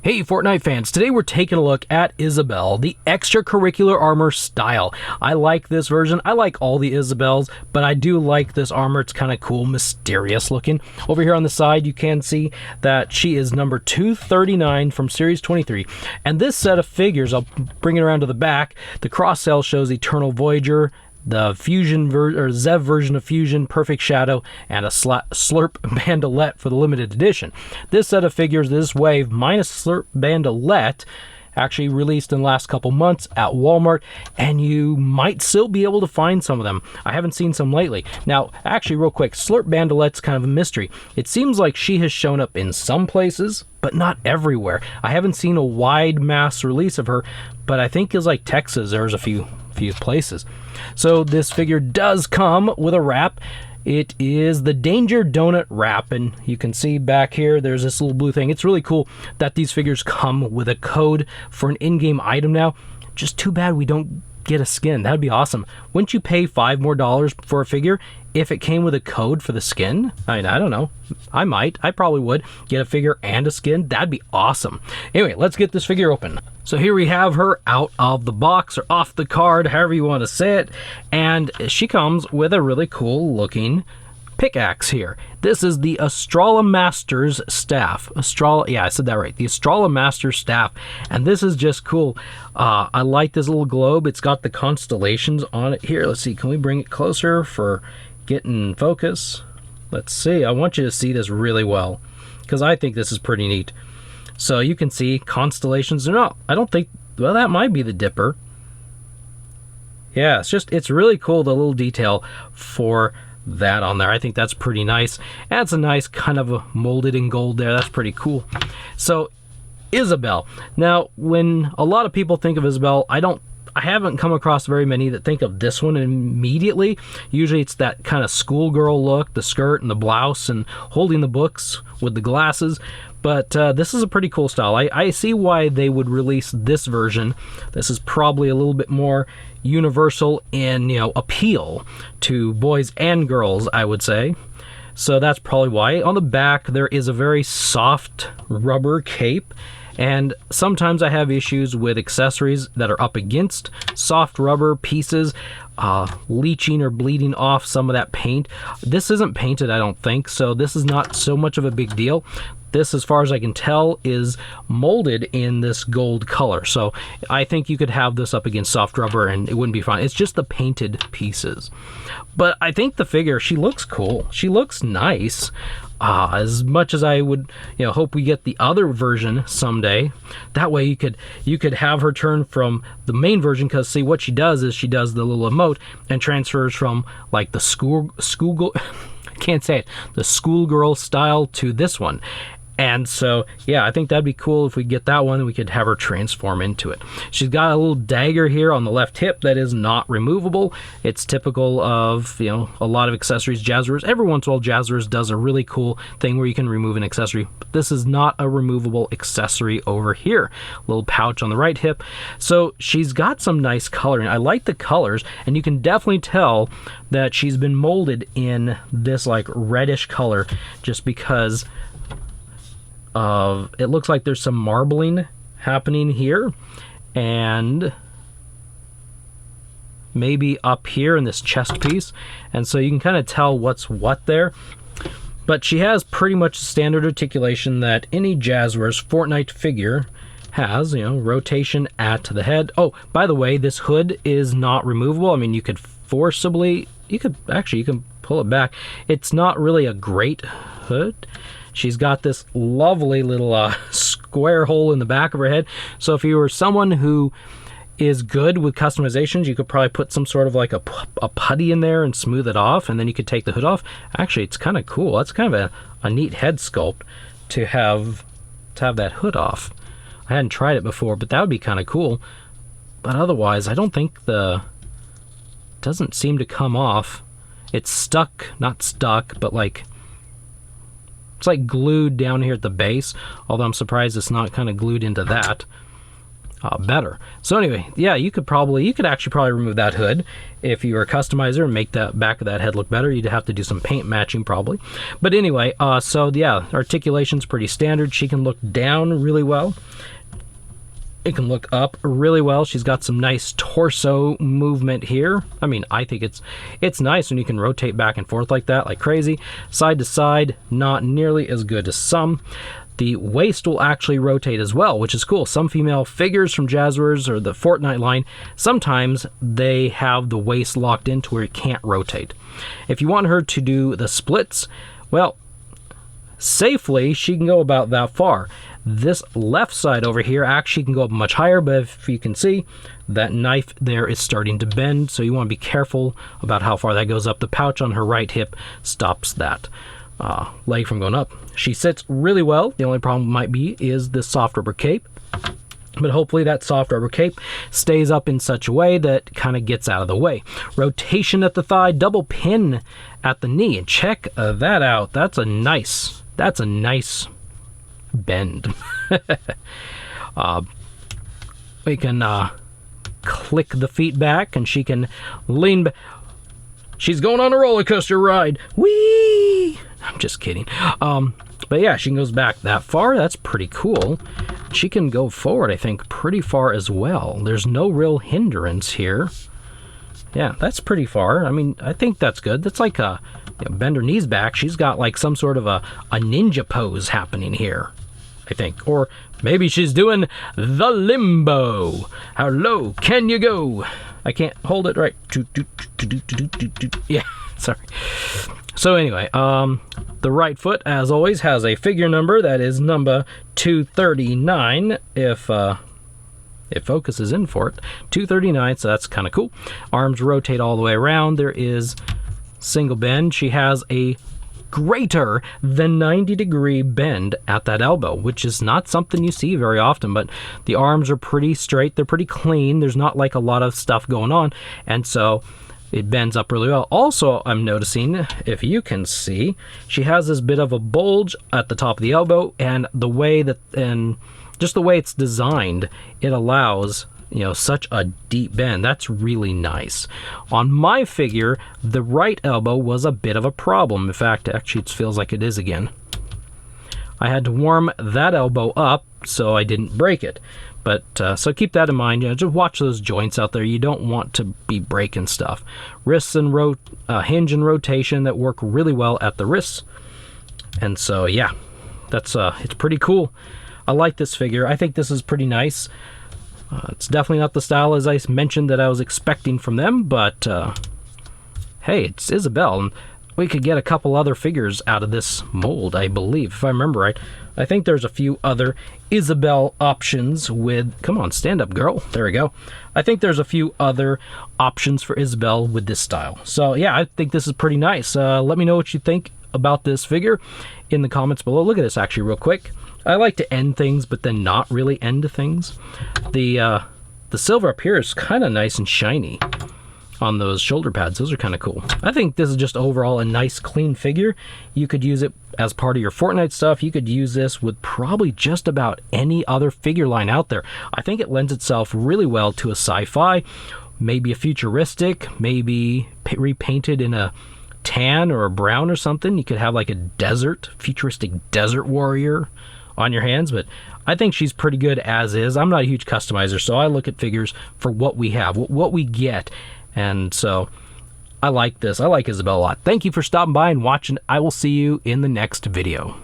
Hey Fortnite fans, today we're taking a look at Isabelle, the extracurricular armor style. I like this version. I like all the Isabelles, but I do like this armor. It's kind of cool, mysterious looking. Over here on the side, you can see that she is number 239 from Series 23. And this set of figures, I'll bring it around to the back. The cross cell shows Eternal Voyager, the Fusion or Zev version of Fusion, Perfect Shadow, and a Slurp Bandolette for the limited edition. This set of figures, this wave minus Slurp Bandolette, actually released in the last couple months at Walmart, and you might still be able to find some of them. I haven't seen some lately. Now, actually, real quick, Slurp Bandolette's kind of a mystery. It seems like she has shown up in some places, but not everywhere. I haven't seen a wide mass release of her, but I think it's like Texas, there's a few places. So this figure does come with a wrap. It is the Danger Donut wrap, and you can see back here there's this little blue thing. It's really cool that these figures come with a code for an in-game item now. Just too bad we don't get a skin. That'd be awesome. Wouldn't you pay $5 more for a figure if it came with a code for the skin? I mean, I don't know. I might. I probably would get a figure and a skin. That'd be awesome. Anyway, let's get this figure open. So here we have her out of the box, or off the card, however you want to say it. And she comes with a really cool looking pickaxe here. This is the Astrolomaster's staff. Yeah, I said that right. The Astrolomaster staff. And this is just cool. I like this little globe. It's got the constellations on it here. Let's see. Can we bring it closer for getting focus? Let's see. I want you to see this really well, because I think this is pretty neat. So you can see constellations. No, I don't think, well, that might be the Dipper. Yeah, it's really cool, the little detail for that on there. I think that's pretty nice. And it's a nice kind of a molded in gold there. That's pretty cool. So Isabelle. Now, when a lot of people think of Isabelle, I haven't come across very many that think of this one immediately. Usually it's that kind of schoolgirl look, the skirt and the blouse and holding the books with the glasses. But this is a pretty cool style. I see why they would release this version. This is probably a little bit more universal in, appeal to boys and girls, I would say. So that's probably why. On the back, there is a very soft rubber cape. And sometimes I have issues with accessories that are up against soft rubber pieces, leaching or bleeding off some of that paint. This isn't painted, I don't think, so this is not so much of a big deal. This, as far as I can tell, is molded in this gold color. So I think you could have this up against soft rubber and it wouldn't be fine. It's just the painted pieces. But I think the figure, she looks cool. She looks nice. As much as I would, hope we get the other version someday. That way you could have her turn from the main version, because see what she does is she does the little emote and transfers from like the school I can't say it, the schoolgirl style to this one. And so, yeah, I think that'd be cool if we get that one and we could have her transform into it. She's got a little dagger here on the left hip that is not removable. It's typical of, a lot of accessories. Jazwares, every once in a while, Jazwares does a really cool thing where you can remove an accessory. But this is not a removable accessory over here. Little pouch on the right hip. So she's got some nice coloring. I like the colors, and you can definitely tell that she's been molded in this like reddish color, just because it looks like there's some marbling happening here, and maybe up here in this chest piece, and so you can kind of tell what's what there. But she has pretty much the standard articulation that any Jazwares Fortnite figure has, rotation at the head. Oh, by the way, this hood is not removable. I mean, you could you can pull it back. It's not really a great hood. She's got this lovely little square hole in the back of her head. So if you were someone who is good with customizations, you could probably put some sort of like a putty in there and smooth it off, and then you could take the hood off. Actually, it's kind of cool. That's kind of a neat head sculpt to have that hood off. I hadn't tried it before, but that would be kind of cool. But otherwise, I don't think doesn't seem to come off. It's stuck, not stuck, but like, it's like glued down here at the base, although I'm surprised it's not kind of glued into that. Better. So anyway, yeah, you could actually probably remove that hood if you were a customizer and make that back of that head look better. You'd have to do some paint matching probably. But anyway, so yeah, articulation's pretty standard. She can look down really well. It can look up really well. She's got some nice torso movement here. I mean, I think it's nice when you can rotate back and forth like that, like crazy. Side to side, not nearly as good as some. The waist will actually rotate as well, which is cool. Some female figures from Jazwares or the Fortnite line, sometimes they have the waist locked into where it can't rotate. If you want her to do the splits, well, safely, she can go about that far. This left side over here actually can go up much higher, but if you can see, that knife there is starting to bend, so you want to be careful about how far that goes up. The pouch on her right hip stops that leg from going up. She sits really well. The only problem might be is this soft rubber cape, but hopefully that soft rubber cape stays up in such a way that kind of gets out of the way. Rotation at the thigh, double pin at the knee, and check that out. That's a nice bend. We can click the feet back and she can lean back. She's going on a roller coaster ride. Whee! I'm just kidding. But yeah, she goes back that far. That's pretty cool. She can go forward, I think, pretty far as well. There's no real hindrance here. Yeah, that's pretty far. I mean, I think that's good. That's like a bend her knees back. She's got like some sort of a ninja pose happening here, I think. Or maybe she's doing the limbo. How low can you go? I can't hold it right. Yeah, sorry. So anyway, the right foot, as always, has a figure number. That is number 239. If focus is in for it. 239, so that's kind of cool. Arms rotate all the way around. There is single bend. She has a greater than 90-degree bend at that elbow, which is not something you see very often, but the arms are pretty straight. They're pretty clean. There's not like a lot of stuff going on, and so it bends up really well. Also, I'm noticing, if you can see, she has this bit of a bulge at the top of the elbow, and the way that, and just the way it's designed, it allows, you know, such a deep bend. That's really nice. On my figure, the right elbow was a bit of a problem. In fact, actually, it feels like it is again. I had to warm that elbow up so I didn't break it. But so keep that in mind. You know, just watch those joints out there. You don't want to be breaking stuff. Wrists and hinge and rotation that work really well at the wrists. And so yeah, that's it's pretty cool. I like this figure. I think this is pretty nice. It's definitely not the style, as I mentioned, that I was expecting from them, but hey, it's Isabelle, and we could get a couple other figures out of this mold, I believe, if I remember right. I think there's a few other Isabelle options with... Come on, stand up, girl. There we go. I think there's a few other options for Isabelle with this style. So yeah, I think this is pretty nice. Let me know what you think about this figure in the comments below. Look at this, actually, real quick. I like to end things, but then not really end things. The silver up here is kind of nice and shiny on those shoulder pads. Those are kind of cool. I think this is just overall a nice, clean figure. You could use it as part of your Fortnite stuff. You could use this with probably just about any other figure line out there. I think it lends itself really well to a sci-fi, maybe a futuristic, maybe repainted in a tan or a brown or something. You could have like a desert, futuristic desert warrior on your hands, but I think she's pretty good as is. I'm not a huge customizer, so I look at figures for what we have, what we get, and so I like this. I like Isabelle a lot. Thank you for stopping by and watching. I will see you in the next video.